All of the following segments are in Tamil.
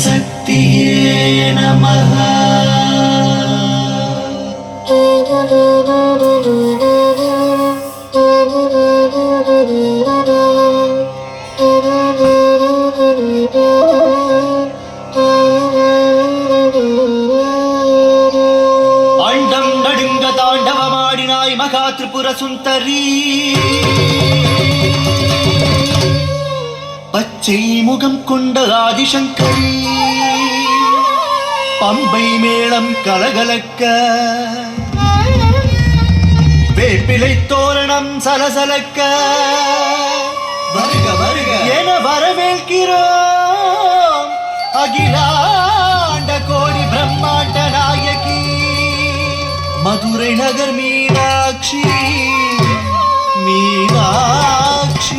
சக்தியே நமஹ. அண்டம் நடுங்க தாண்டவமாடினாய் மகா திரிபுர சுந்தரி. பச்சை முகம் கொண்ட ஆதிசங்கரி. பம்பை மேளம் கலகலக்க வேப்பிலை தோரணம் சலசலக்க வருக வருக என வரவேற்கிறோம் அகிலாண்ட கோடி பிரம்மாண்ட நாயகி மதுரை நகர் மீனாட்சி மீனாட்சி.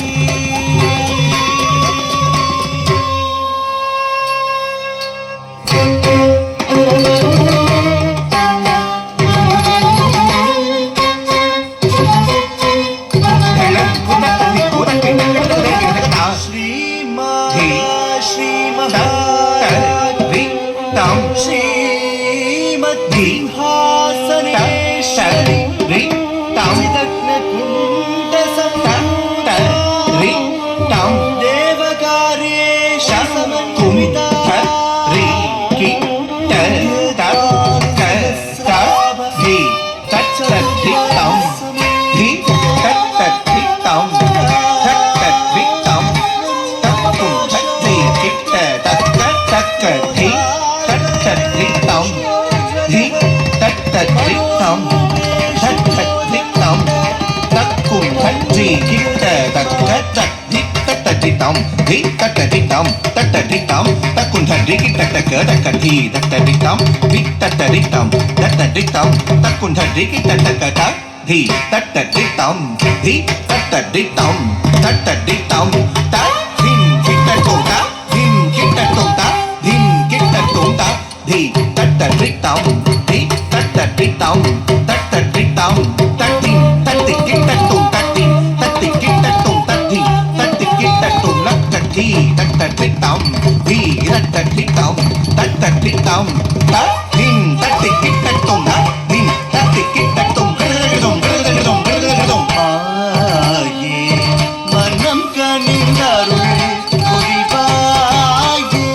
மனம் கனிந்தருள் புரிவாயே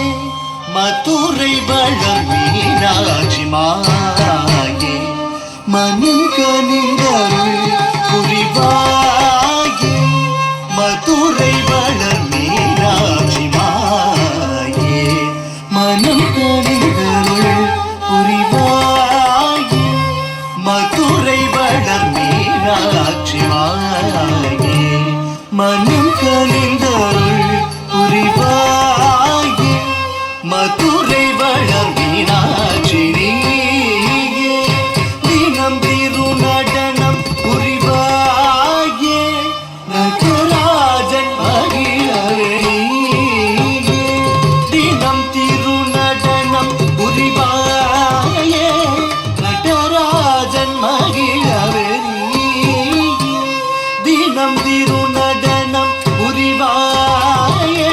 மதுரை வளம் மீனாட்சி மாயே. மனம் கனிந்தருள் புரிவாயே மதுரை வளம் மீனாட்சி மாயே. மனம் கனிந்தருள் புரிவாயே மதுரை வளர் மீனாட்சி மாயே. மனம் கனிந்தருள் புரிவாயே மதுரை வளர் மீனாட்சி நீயே. தினம் திரு நடனம் புரிவாயே நடராஜன் மகிழவே நீயே. தினம் திரு நடனம் புரிவாயே நடராஜன் மகிழவே நீயே. தினம் திரு நடனம் புரிவாயே.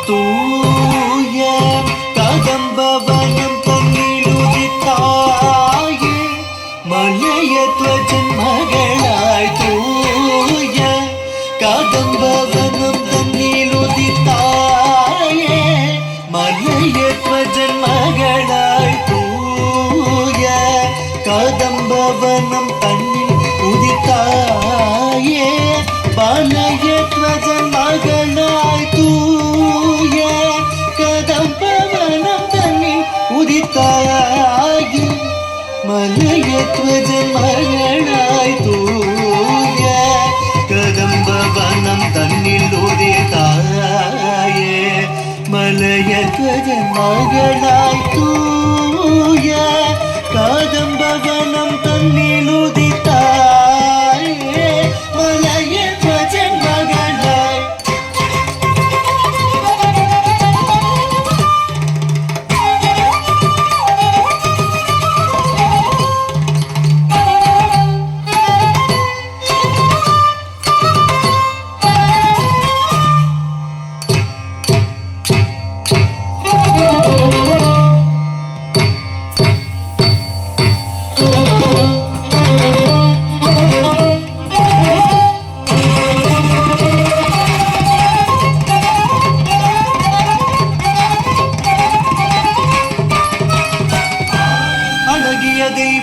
தூய கதம்பவனம் தன்னிலுதித்தாயே மலையத்வஜன் மகளாய். தூய கதம்பவனம் தன்னிலுதித்தாயே மலையத்வஜன் மகளாய். தூய கதம்பவனம் தன்னில் உதித்தாயே மலையத்வஜன் மகளாய். தூய கதம்பவனம் தன்னில் உதித்தாயே மலையத்வஜன் மகளாய். மகளாய் தூய காதம்பவனம் தன்னிலுதித்தாயே மலையின் மஜன் மகளாய்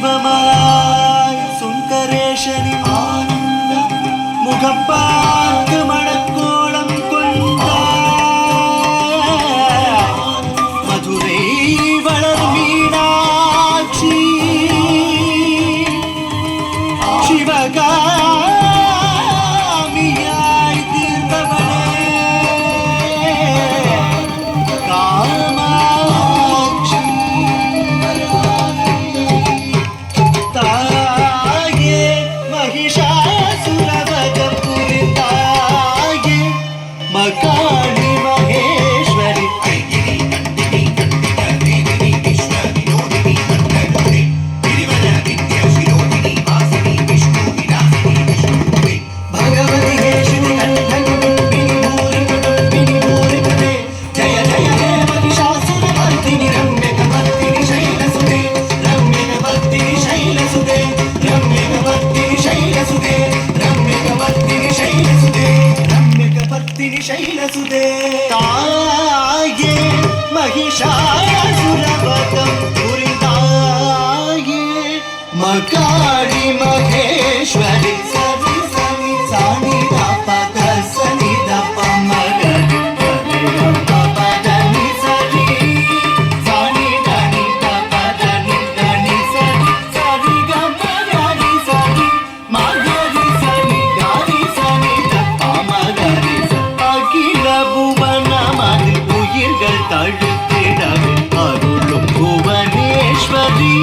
தெய்வமாய் சுந்தரேஷனின் ஆனந்த முகப்பார்த்து மணக்கோலம் கொண்டார் மதுரை வளர் மீனாட்சி சிவகாமியாய் தீர்ந்தவளே காமாட்சி தாயே மகிஷாசுரவதம் புரிந்தாயே மகாளி மகேஸ்வரி भगवति हेशिति कण्ठकुटुम्बिनि जय जय हे महिषासुरमर्दिनि रम्यकवर्तिनि शैलसुते रम्यकवर्तिनि शैलसुते रम्यकवर्तिनि शैलसुते रम्यकवर्तिनि शैलसुते रम्यकवर्तिनि शैलसुते ताये महिषासुरवदं पुरिताये मकाळि महेश्वरि सरि सनि सानि द पद सनि द प म ग रि प प द नि सरि सानि द नि द प द नि सरि सरि ग म ग रि सरि म ग रि सनि ग रि सनि द प म ग रि स அகில புவனமதில் உயிர்கள் தழுத்திடவே அருளும் புவனேஸ்வரி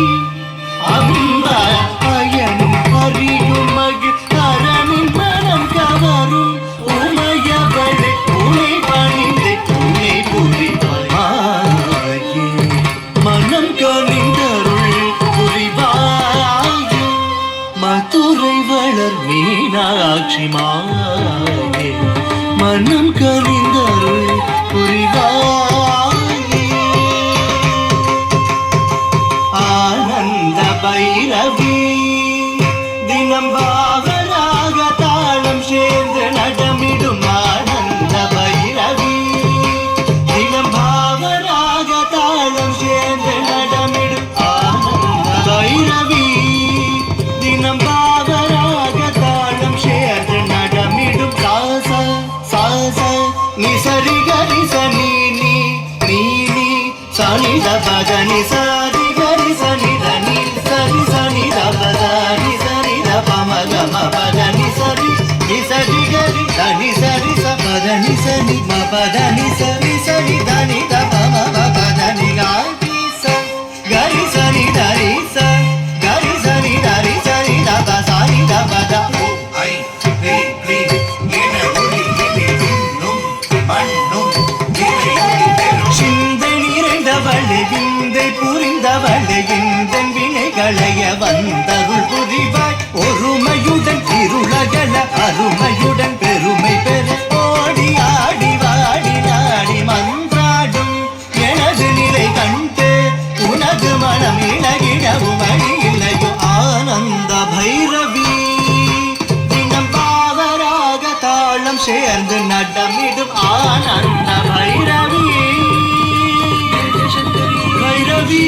அம்பா அயனும் அறியும் மகிழ் அரணின் மனம் கவரும் உமையவளை உனை பணிந்து உனை புரிவாயே மனம் கனிந்தருள் புரிவாயே மதுரை வளர் மீனாட்சி மாயே மனம் கனிந்தருள் புரிவாயே ஆனந்த பைரவி தினம் பாவராக தாளம் சேர்ந்து நடமிடும் ஆனந்த பைரவி தினம் பாவராக தாளம் சேர்ந்து நடமிடும் ஆனந்த பைரவி தினம் பாவராக தாளம் சேர்ந்து நடமிடும் சாச சாச நிசரி கரி சனி நீ நீ நீ சனி த பத நி சரி கரி சனி த நி சரி சனி த பத நி சரி த ப ம க ம பத நி சரி கரி த நி சரி ச பத நி சனி ம பத நி சரி சனி த நி த ப ம ப பத நி க ரி ச கரி சனி த ரி ச கரி சனி த ரி சனி த ப சனி த பத ஓ ஐ ரே ரே என ஒளி எனும் மண்ணும் சிந்தை நிறைந்தவளே விந்தை புரிந்தவளே எந்தன் வினை களைய வந்தருள் புரிவாய் ஒருமையுடன் திருளகல அருமையுடன் பெருமை பெற ஓடி ஆடி வாடி நாடி மன்றாடும் எனது நிலை கண்டு உனது மனம் இழகிடவும் வழி இல்லையோ ஆனந்த பைரவி தினம் பாவராக தாளம் சேர்ந்து நடமிடும் ஆனந்த பைரவி பைரவி